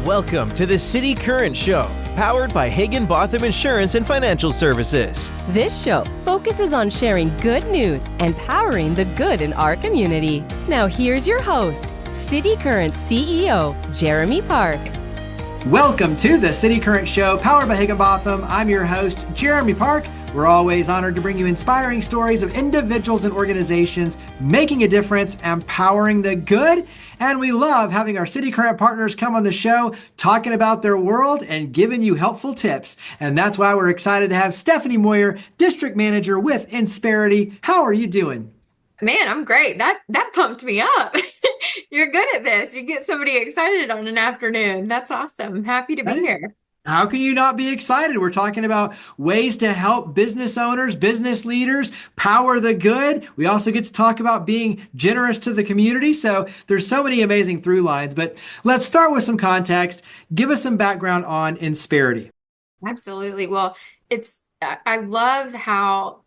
Welcome to the cityCURRENT Show, powered by Higginbotham Insurance and Financial Services. This show focuses on sharing good news and powering the good in our community. Now here's your host, cityCURRENT CEO, Jeremy Park. Welcome to the cityCURRENT Show, powered by Higginbotham. I'm your host, Jeremy Park. We're always honored to bring you inspiring stories of individuals and organizations making a difference and powering the good. And we love having our cityCURRENT partners come on the show, talking about their world and giving you helpful tips. And that's why we're excited to have Stephanie Moyer, District Manager with Insperity. How are you doing? Man, I'm great. That pumped me up. You're good at this. You get somebody excited on an afternoon. That's awesome. Happy to be here. How can you not be excited? We're talking about ways to help business owners, business leaders, power the good. We also get to talk about being generous to the community. So there's so many amazing through lines, but let's start with some context. Give us some background on Insperity. Absolutely. Well, I love how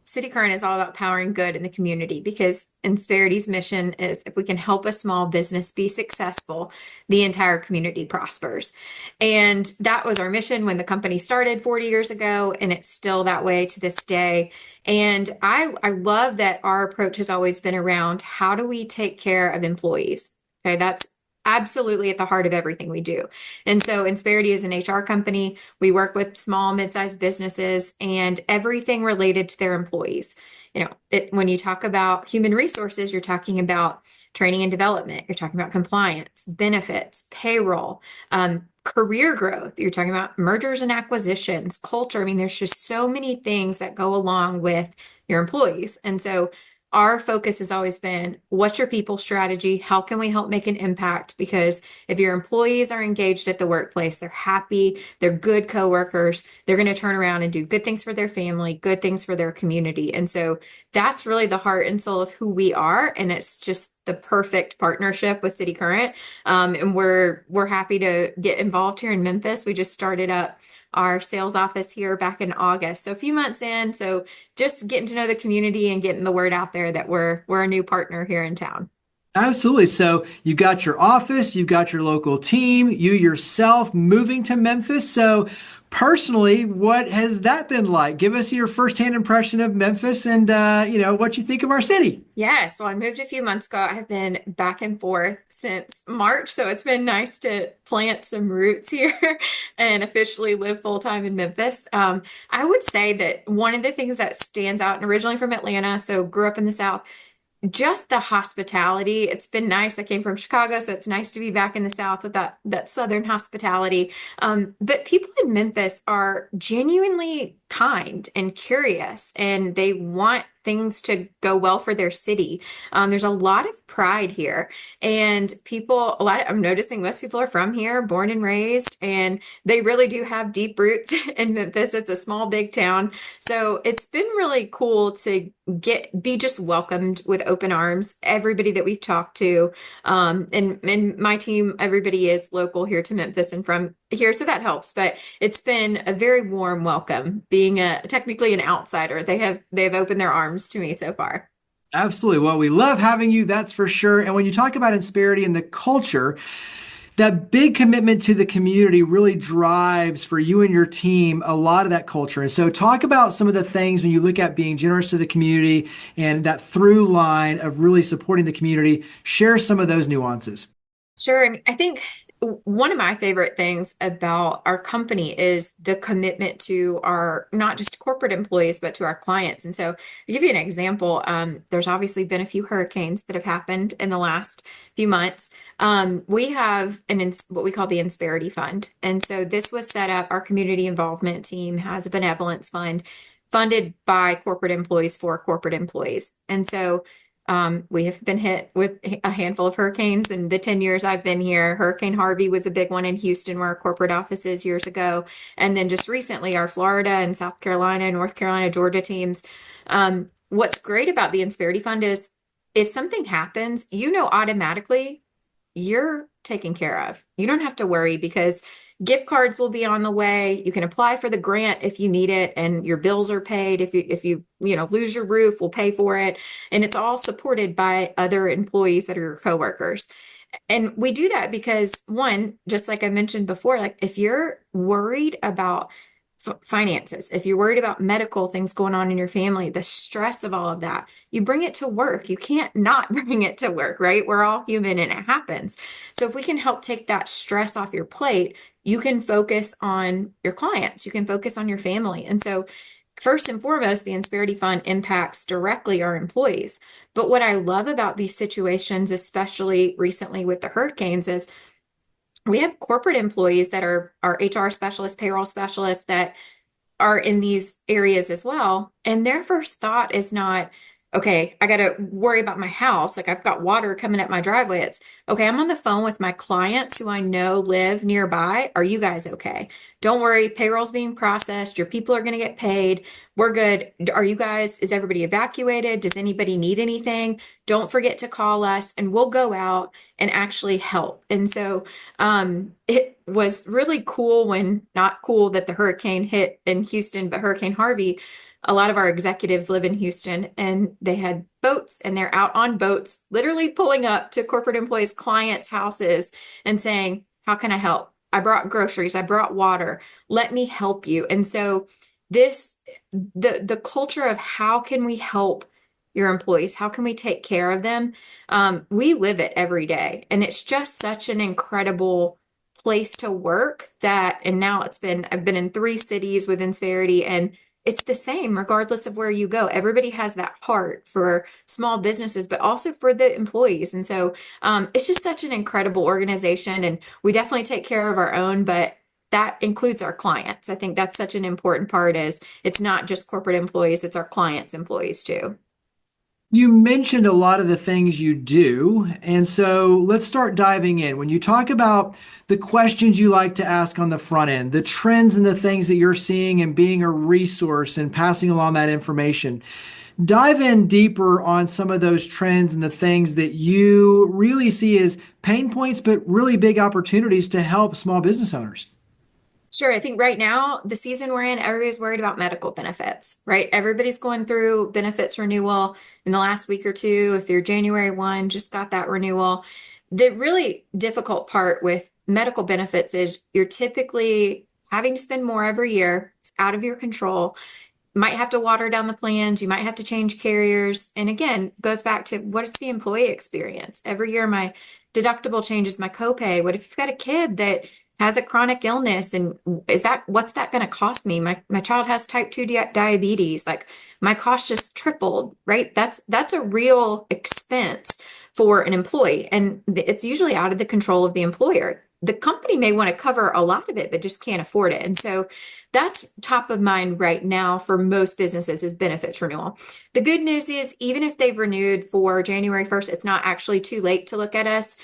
cityCURRENT is all about powering good in the community, because Insperity's mission is if we can help a small business be successful, the entire community prospers. And that was our mission when the company started 40 years ago, and it's still that way to this day. And I love that our approach has always been around how do we take care of employees? Okay, that's absolutely at the heart of everything we do. And so Insperity is an HR company. We work with small, mid-sized businesses and everything related to their employees. When you talk about human resources, you're talking about training and development. You're talking about compliance, benefits, payroll, career growth. You're talking about mergers and acquisitions, culture. I mean, there's just so many things that go along with your employees. And so our focus has always been, what's your people strategy? How can we help make an impact? Because if your employees are engaged at the workplace, they're happy, they're good coworkers, they're going to turn around and do good things for their family, good things for their community. And so that's really the heart and soul of who we are. And it's just the perfect partnership with cityCURRENT. And we're happy to get involved here in Memphis. We just started up our sales office here back in August. So a few months in, so just getting to know the community and getting the word out there that we're a new partner here in town. Absolutely. So you've got your office, you've got your local team, you yourself moving to Memphis. So personally, what has that been like? Give us your firsthand impression of Memphis and, what you think of our city. Yeah, so I moved a few months ago. I have been back and forth since March, so it's been nice to plant some roots here and officially live full-time in Memphis. I would say that one of the things that stands out, and originally from Atlanta, so grew up in the South, just the hospitality. It's been nice. I came from Chicago, so it's nice to be back in the South with that Southern hospitality. But people in Memphis are genuinely kind and curious, and they want things to go well for their city. There's a lot of pride here, and I'm noticing most people are from here, born and raised, and they really do have deep roots in Memphis. It's a small, big town. So it's been really cool to be just welcomed with open arms. Everybody that we've talked to, and my team, everybody is local here to Memphis and from here, so that helps. But it's been a very warm welcome. Being technically an outsider, they've opened their arms to me so far. Absolutely. Well, we love having you, that's for sure. And when you talk about Insperity and the culture, that big commitment to the community really drives for you and your team a lot of that culture. And so talk about some of the things when you look at being generous to the community and that through line of really supporting the community. Share some of those nuances. Sure. I mean, I think one of my favorite things about our company is the commitment to our, not just corporate employees, but to our clients. And so to give you an example, there's obviously been a few hurricanes that have happened in the last few months. We have what we call the Insperity Fund. And so this was set up, our community involvement team has a benevolence fund funded by corporate employees for corporate employees. And so we have been hit with a handful of hurricanes in the 10 years I've been here. Hurricane Harvey was a big one in Houston, where our corporate office is, years ago. And then just recently, our Florida and South Carolina, North Carolina, Georgia teams. What's great about the Insperity Fund is if something happens, automatically you're taken care of. You don't have to worry, because gift cards will be on the way. You can apply for the grant if you need it, and your bills are paid. If you lose your roof, we'll pay for it. And it's all supported by other employees that are your coworkers. And we do that because one, just like I mentioned before, like if you're worried about finances, if you're worried about medical things going on in your family, the stress of all of that, you bring it to work. You can't not bring it to work, right? We're all human and it happens. So if we can help take that stress off your plate, you can focus on your clients, you can focus on your family. And so first and foremost, the Insperity Fund impacts directly our employees. But what I love about these situations, especially recently with the hurricanes, is we have corporate employees that are our HR specialists, payroll specialists that are in these areas as well. And their first thought is not, okay, I got to worry about my house. Like I've got water coming up my driveway. It's okay, I'm on the phone with my clients who I know live nearby. Are you guys okay? Don't worry, payroll's being processed. Your people are going to get paid. We're good. Are you guys, is everybody evacuated? Does anybody need anything? Don't forget to call us and we'll go out and actually help. And so it was really cool not cool that the hurricane hit in Houston, but Hurricane Harvey, a lot of our executives live in Houston and they had boats and they're out on boats, literally pulling up to corporate employees' clients' houses and saying, how can I help? I brought groceries, I brought water, let me help you. And so the culture of how can we help your employees? How can we take care of them? We live it every day. And it's just such an incredible place to work and now I've been in 3 cities with Insperity and it's the same regardless of where you go. Everybody has that heart for small businesses, but also for the employees. And so it's just such an incredible organization and we definitely take care of our own, but that includes our clients. I think that's such an important part is it's not just corporate employees, it's our clients' employees too. You mentioned a lot of the things you do, and so let's start diving in. When you talk about the questions you like to ask on the front end, the trends and the things that you're seeing and being a resource and passing along that information, dive in deeper on some of those trends and the things that you really see as pain points, but really big opportunities to help small business owners. Sure. I think right now, the season we're in, everybody's worried about medical benefits, right? Everybody's going through benefits renewal in the last week or two. If you're January 1, just got that renewal. The really difficult part with medical benefits is you're typically having to spend more every year. It's out of your control. Might have to water down the plans. You might have to change carriers. And again, goes back to what is the employee experience? Every year, my deductible changes, my copay. What if you've got a kid that has a chronic illness and what's that going to cost me? My child has type 2 diabetes, like my cost just tripled, right? That's a real expense for an employee and it's usually out of the control of the employer. The company may want to cover a lot of it, but just can't afford it. And so that's top of mind right now for most businesses is benefits renewal. The good news is even if they've renewed for January 1st, it's not actually too late to look at us.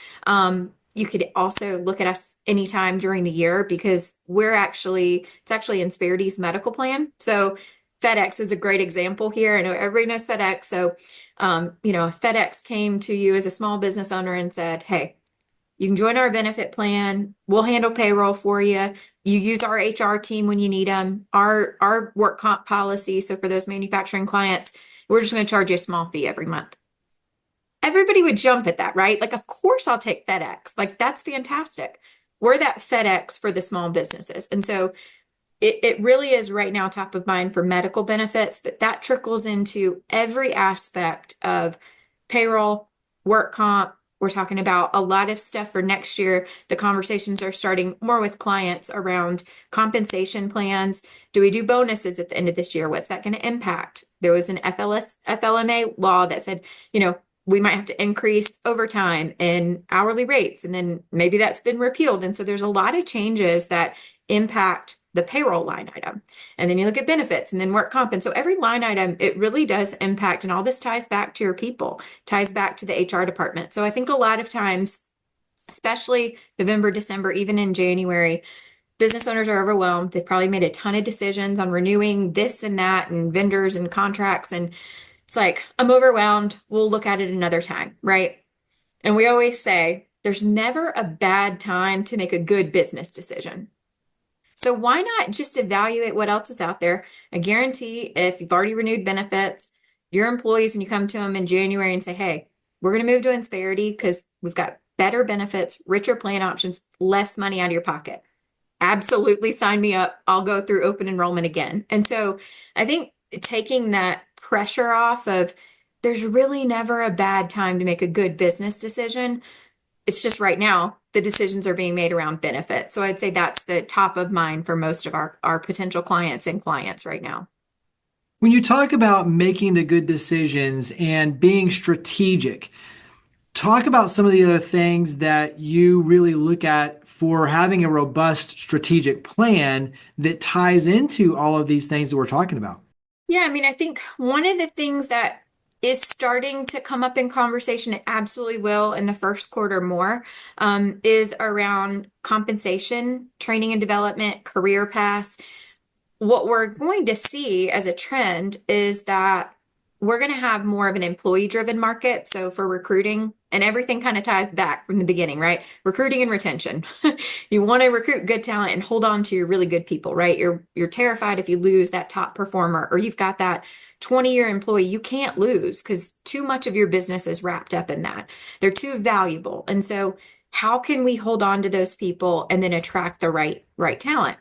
You could also look at us anytime during the year because it's actually Insperity's medical plan. So FedEx is a great example here. I know everybody knows FedEx. So, if FedEx came to you as a small business owner and said, hey, you can join our benefit plan. We'll handle payroll for you. You use our HR team when you need them. Our work comp policy. So for those manufacturing clients, we're just going to charge you a small fee every month. Everybody would jump at that, right? Like, of course I'll take FedEx. Like, that's fantastic. We're that FedEx for the small businesses. And so it really is right now top of mind for medical benefits, but that trickles into every aspect of payroll, work comp. We're talking about a lot of stuff for next year. The conversations are starting more with clients around compensation plans. Do we do bonuses at the end of this year? What's that going to impact? There was an FLMA law that said, we might have to increase overtime and hourly rates, and then maybe that's been repealed. And so there's a lot of changes that impact the payroll line item. And then you look at benefits and then work comp. And so every line item, it really does impact. And all this ties back to your people, ties back to the HR department. So I think a lot of times, especially November, December, even in January, business owners are overwhelmed. They've probably made a ton of decisions on renewing this and that and vendors and contracts. And it's like, I'm overwhelmed. We'll look at it another time, right? And we always say, there's never a bad time to make a good business decision. So why not just evaluate what else is out there? I guarantee if you've already renewed benefits, your employees, and you come to them in January and say, hey, we're going to move to Insperity because we've got better benefits, richer plan options, less money out of your pocket. Absolutely sign me up. I'll go through open enrollment again. And so I think taking that pressure off of there's really never a bad time to make a good business decision. It's just right now the decisions are being made around benefits. So I'd say that's the top of mind for most of our potential clients and clients right now. When you talk about making the good decisions and being strategic, talk about some of the other things that you really look at for having a robust strategic plan that ties into all of these things that we're talking about. Yeah, I mean, I think one of the things that is starting to come up in conversation, it absolutely will in the first quarter more, is around compensation, training and development, career paths. What we're going to see as a trend is that we're going to have more of an employee-driven market. So for recruiting, and everything kind of ties back from the beginning, right? Recruiting and retention. You want to recruit good talent and hold on to your really good people, right? You're terrified if you lose that top performer, or you've got that 20-year employee you can't lose because too much of your business is wrapped up in that. They're too valuable. And so how can we hold on to those people and then attract the right talent?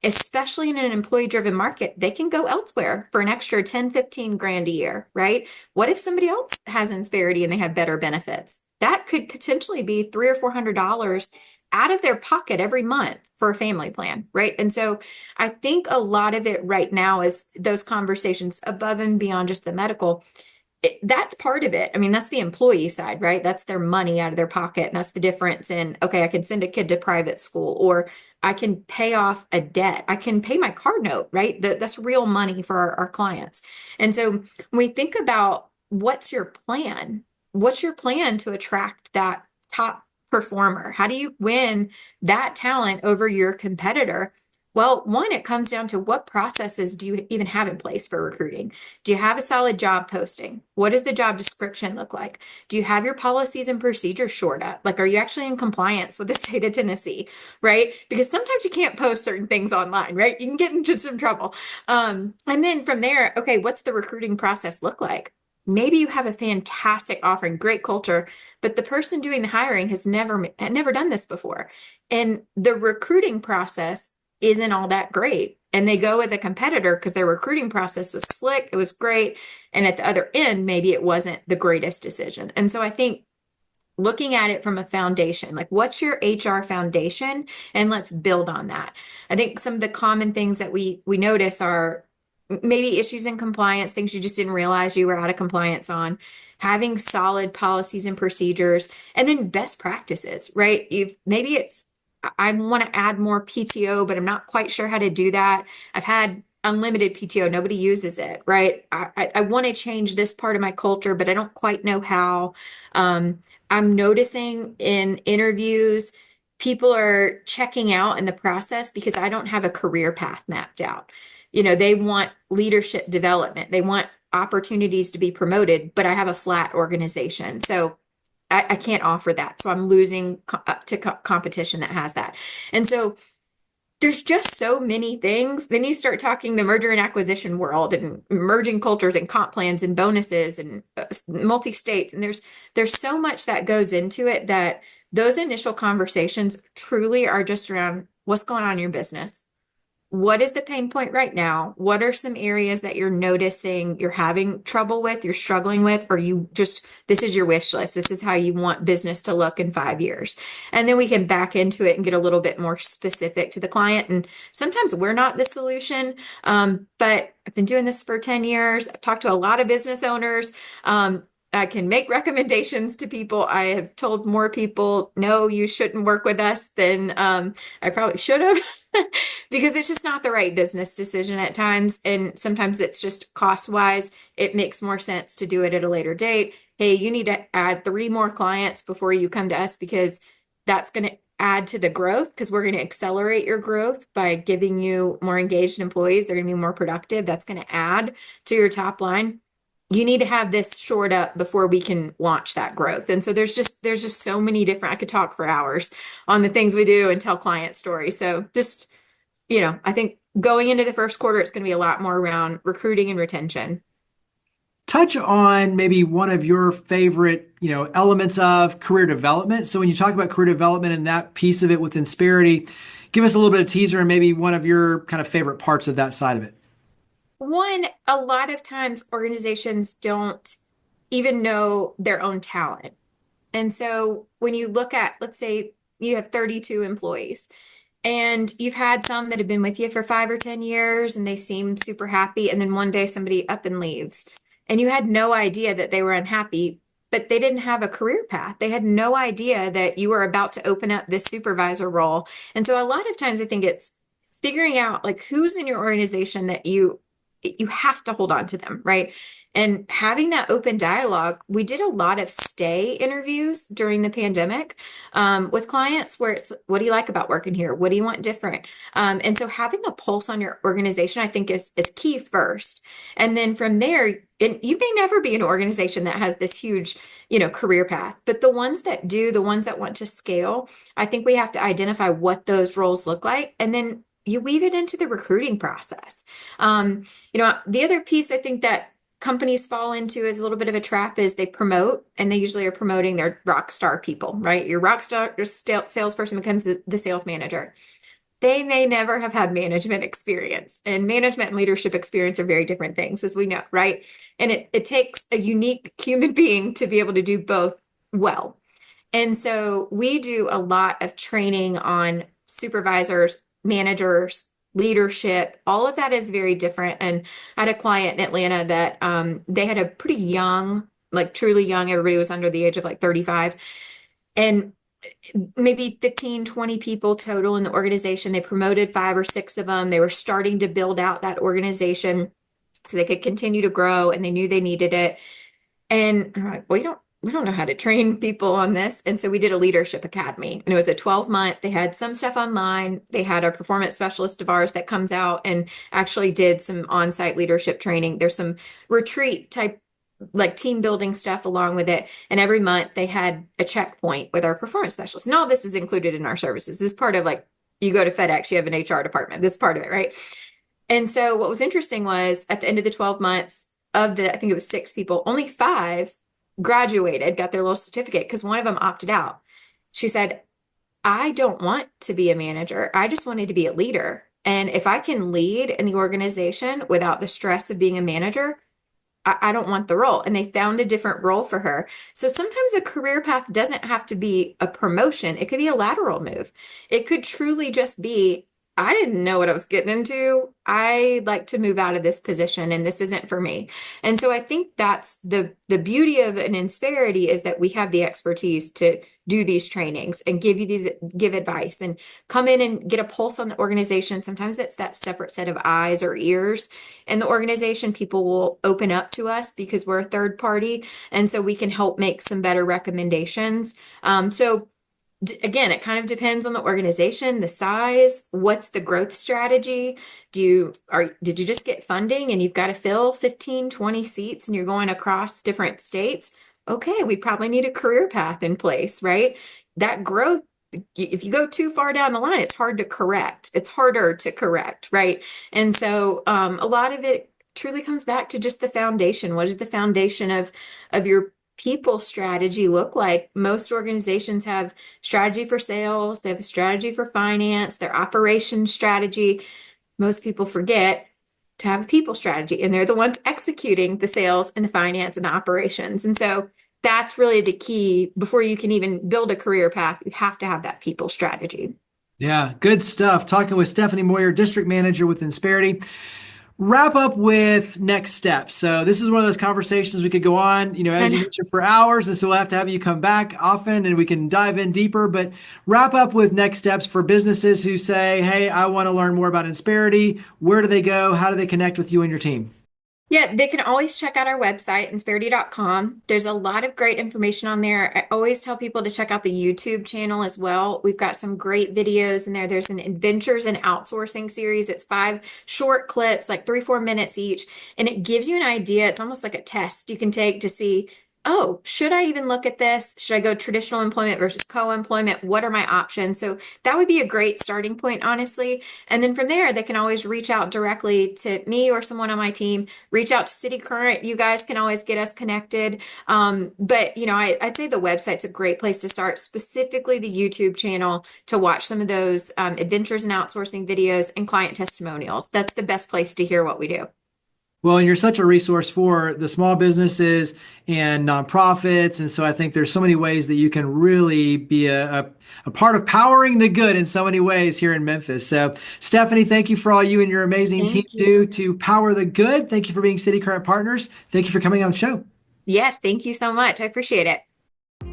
Especially in an employee-driven market, they can go elsewhere for an extra 10, 15 grand a year, right? What if somebody else has Insperity and they have better benefits? That could potentially be $300 or $400 out of their pocket every month for a family plan, right? And so I think a lot of it right now is those conversations above and beyond just the medical. That's part of it. I mean, that's the employee side, right? That's their money out of their pocket. And that's the difference in, okay, I can send a kid to private school, or I can pay off a debt. I can pay my car note, right? That's real money for our clients. And so when we think about what's your plan to attract that top performer? How do you win that talent over your competitor? Well, one, it comes down to what processes do you even have in place for recruiting? Do you have a solid job posting? What does the job description look like? Do you have your policies and procedures shored up? Like, are you actually in compliance with the state of Tennessee, right? Because sometimes you can't post certain things online, right? You can get into some trouble. And then from there, okay, what's the recruiting process look like? Maybe you have a fantastic offering, great culture, but the person doing the hiring has never done this before. And the recruiting process isn't all that great. And they go with a competitor because their recruiting process was slick, it was great. And at the other end, maybe it wasn't the greatest decision. And so I think looking at it from a foundation, like what's your HR foundation? And let's build on that. I think some of the common things that we notice are maybe issues in compliance, things you just didn't realize you were out of compliance on, having solid policies and procedures, and then best practices, right? Maybe it's I want to add more PTO, but I'm not quite sure how to do that. I've had unlimited PTO. Nobody uses it, right? I want to change this part of my culture, but I don't quite know how. I'm noticing in interviews, people are checking out in the process because I don't have a career path mapped out. They want leadership development. They want opportunities to be promoted, but I have a flat organization. So I can't offer that. So I'm losing up to competition that has that. And so there's just so many things. Then you start talking the merger and acquisition world and merging cultures and comp plans and bonuses and multi-states. And there's so much that goes into it that those initial conversations truly are just around what's going on in your business. What is the pain point right now? What are some areas that you're noticing you're having trouble with, you're struggling with, or this is your wish list. This is how you want business to look in 5 years. And then we can back into it and get a little bit more specific to the client. And sometimes we're not the solution, but I've been doing this for 10 years. I've talked to a lot of business owners. I can make recommendations to people. I have told more people, no, you shouldn't work with us than I probably should have. Because it's just not the right business decision at times. And sometimes it's just cost wise, it makes more sense to do it at a later date. Hey, you need to add 3 more clients before you come to us because that's going to add to the growth because we're going to accelerate your growth by giving you more engaged employees. They're going to be more productive. That's going to add to your top line. You need to have this shored up before we can launch that growth. And so there's just so many different, I could talk for hours on the things we do and tell client stories. So just, I think going into the first quarter, it's going to be a lot more around recruiting and retention. touch on maybe one of your favorite, elements of career development. So when you talk about career development and that piece of it with Insperity, give us a little bit of teaser and maybe one of your kind of favorite parts of that side of it. One, a lot of times organizations don't even know their own talent. And so when you look at, let's say you have 32 employees and you've had some that have been with you for 5 or 10 years and they seem super happy. And then one day somebody up and leaves and you had no idea that they were unhappy, but they didn't have a career path. They had no idea that you were about to open up this supervisor role. And so a lot of times I think it's figuring out like who's in your organization that you have to hold on to them, right? And having that open dialogue. We did a lot of stay interviews during the pandemic with clients where it's, what do you like about working here? What do you want different? And so having a pulse on your organization, I think is key first. And then from there, and you may never be an organization that has this huge, career path, but the ones that do, the ones that want to scale, I think we have to identify what those roles look like. And then you weave it into the recruiting process. The other piece I think that companies fall into as a little bit of a trap is they promote, and they usually are promoting their rock star people, right? Your rock star salesperson becomes the sales manager. They may never have had management experience, and management and leadership experience are very different things, as we know, right? And it takes a unique human being to be able to do both well. And so we do a lot of training on supervisors, managers, leadership. All of that is very different. And I had a client in Atlanta that they had a pretty young, like truly young, everybody was under the age of like 35, and maybe 15, 20 people total in the organization. They promoted 5 or 6 of them. They were starting to build out that organization so they could continue to grow, and they knew they needed it. And I'm like, well, we don't know how to train people on this. And so we did a leadership academy, and it was a 12-month. They had some stuff online. They had a performance specialist of ours that comes out and actually did some on-site leadership training. There's some retreat type, like team building stuff along with it. And every month they had a checkpoint with our performance specialist. And all this is included in our services. This is part of, like, you go to FedEx, you have an HR department. This is part of it, right? And so what was interesting was at the end of the 12 months of I think it was 6 people, only 5 graduated, got their little certificate, because one of them opted out. She said, I don't want to be a manager. I just wanted to be a leader. And if I can lead in the organization without the stress of being a manager, I don't want the role. And they found a different role for her. So sometimes a career path doesn't have to be a promotion. It could be a lateral move. It could truly just be, I didn't know what I was getting into. I like to move out of this position, and this isn't for me. And so I think that's the beauty of an Insperity, is that we have the expertise to do these trainings and give advice and come in and get a pulse on the organization. Sometimes it's that separate set of eyes or ears in the organization. People will open up to us because we're a third party, and so we can help make some better recommendations. Again, it kind of depends on the organization, the size, what's the growth strategy? Did you just get funding and you've got to fill 15, 20 seats and you're going across different states? Okay, we probably need a career path in place, right? That growth, if you go too far down the line, it's hard to correct. It's harder to correct, right? And so a lot of it truly comes back to just the foundation. What is the foundation of your people strategy look like? Most organizations have strategy for sales, they have a strategy for finance, their operations strategy. Most people forget to have a people strategy, and they're the ones executing the sales and the finance and the operations. And so that's really the key. Before you can even build a career path, you have to have that people strategy. Yeah, good stuff. Talking with Stephanie Moyer, District Manager with Insperity. Wrap up with next steps. So this is one of those conversations we could go on, as you mentioned, for hours. And so we'll have to have you come back often and we can dive in deeper. But wrap up with next steps for businesses who say, hey, I want to learn more about Insperity. Where do they go? How do they connect with you and your team? Yeah, they can always check out our website, insperity.com. There's a lot of great information on there. I always tell people to check out the YouTube channel as well. We've got some great videos in there. There's an Adventures in Outsourcing series. It's 5 short clips, like 3-4 minutes each. And it gives you an idea. It's almost like a test you can take to see, oh, should I even look at this? Should I go traditional employment versus co-employment? What are my options? So that would be a great starting point, honestly. And then from there, they can always reach out directly to me or someone on my team. Reach out to cityCURRENT. You guys can always get us connected. But I'd say the website's a great place to start, specifically the YouTube channel to watch some of those adventures in outsourcing videos and client testimonials. That's the best place to hear what we do. Well, and you're such a resource for the small businesses and nonprofits. And so I think there's so many ways that you can really be a part of powering the good in so many ways here in Memphis. So Stephanie, thank you for all you and your amazing team do to power the good. Thank you for being cityCURRENT partners. Thank you for coming on the show. Yes, thank you so much. I appreciate it.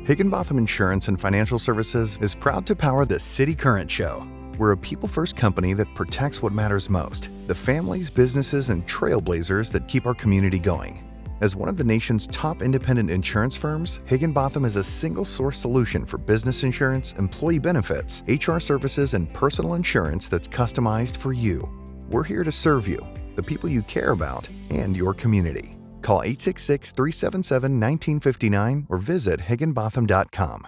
Higginbotham Insurance and Financial Services is proud to power the cityCURRENT Show. We're a people-first company that protects what matters most, the families, businesses, and trailblazers that keep our community going. As one of the nation's top independent insurance firms, Higginbotham is a single-source solution for business insurance, employee benefits, HR services, and personal insurance that's customized for you. We're here to serve you, the people you care about, and your community. Call 866-377-1959 or visit higginbotham.com.